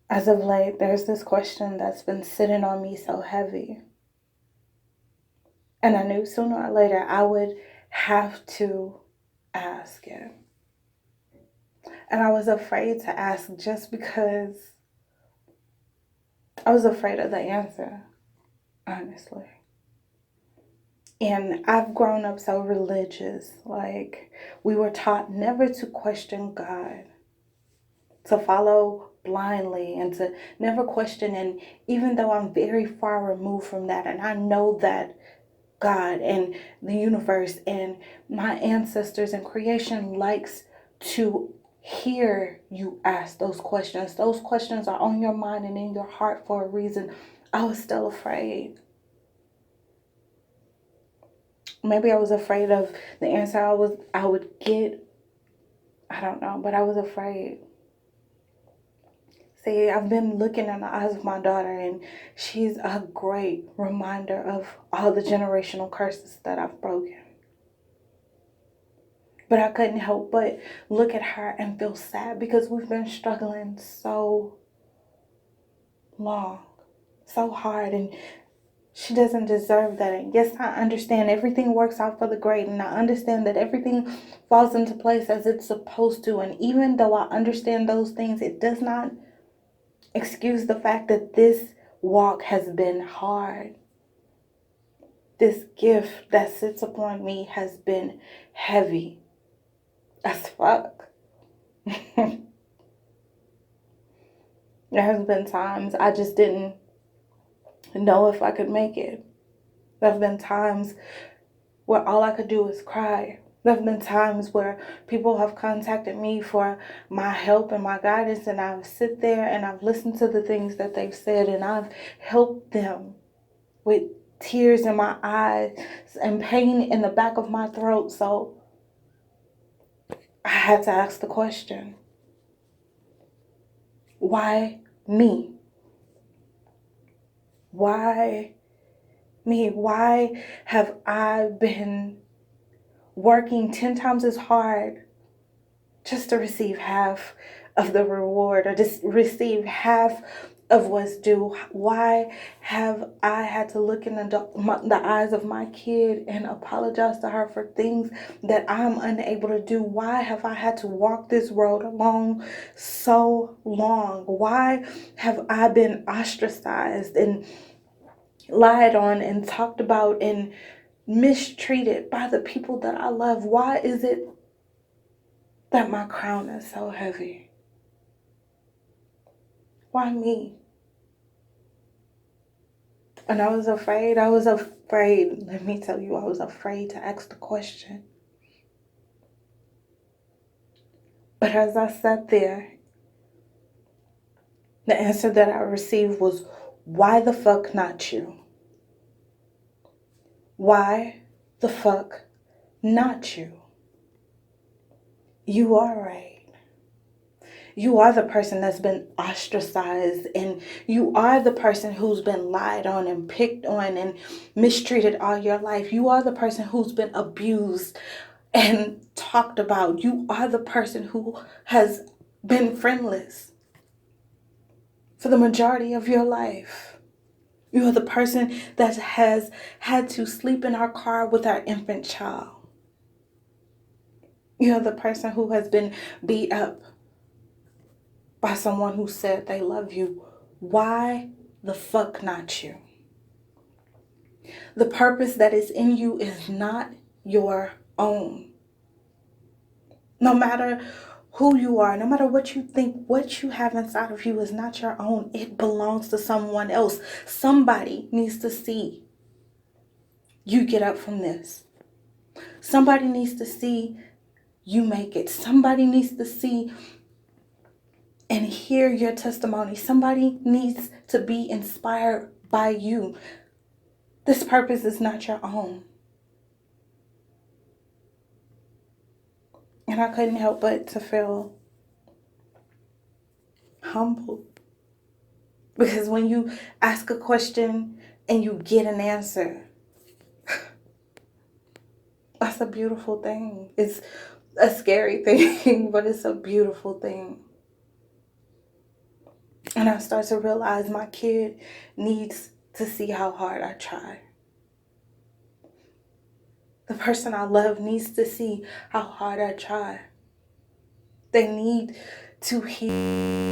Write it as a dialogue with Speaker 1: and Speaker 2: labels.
Speaker 1: As of late, there's this question that's been sitting on me so heavy. And I knew sooner or later I would have to ask it. And I was afraid to ask just because I was afraid of the answer, honestly. And I've grown up so religious. Like, we were taught never to question God, to follow blindly, and to never question. And even though I'm very far removed from that, and I know that God and the universe and my ancestors and creation likes to hear you ask those questions. Those questions are on your mind and in your heart for a reason. I was still afraid. Maybe I was afraid of the answer I would get. I don't know, but I was afraid. See, I've been looking in the eyes of my daughter, and she's a great reminder of all the generational curses that I've broken. But I couldn't help but look at her and feel sad because we've been struggling so long, so hard, and she doesn't deserve that. And yes, I understand everything works out for the great, and I understand that everything falls into place as it's supposed to. And even though I understand those things, it does not excuse the fact that this walk has been hard. This gift that sits upon me has been heavy as fuck. There has been times I just didn't know if I could make it. There have been times where all I could do is cry. There have been times where people have contacted me for my help and my guidance, and I've sit there and I've listened to the things that they've said, and I've helped them with tears in my eyes and pain in the back of my throat. So I had to ask the question, why me? Why me? Why have I been working 10 times as hard just to receive half of the reward, or just receive half of what's due? Why have I had to look in the eyes of my kid and apologize to her for things that I'm unable to do? Why have I had to walk this road alone so long? Why have I been ostracized and lied on and talked about and mistreated by the people that I love? Why is it that my crown is so heavy? Why me? And I was afraid. I was afraid. Let me tell you, I was afraid to ask the question. But as I sat there, the answer that I received was, why the fuck not you? Why the fuck not you? You are right. You are the person that's been ostracized, and you are the person who's been lied on and picked on and mistreated all your life. You are the person who's been abused and talked about. You are the person who has been friendless for the majority of your life. You are the person that has had to sleep in our car with our infant child. You are the person who has been beat up by someone who said they love you. Why the fuck not you? The purpose that is in you is not your own. No matter who you are, no matter what you think, what you have inside of you is not your own. It belongs to someone else. Somebody needs to see you get up from this. Somebody needs to see you make it. Somebody needs to see and hear your testimony. Somebody needs to be inspired by you. This purpose is not your own. And I couldn't help but to feel humbled. Because when you ask a question and you get an answer, that's a beautiful thing. It's a scary thing, but it's a beautiful thing. And I start to realize my kid needs to see how hard I try. The person I love needs to see how hard I try. They need to hear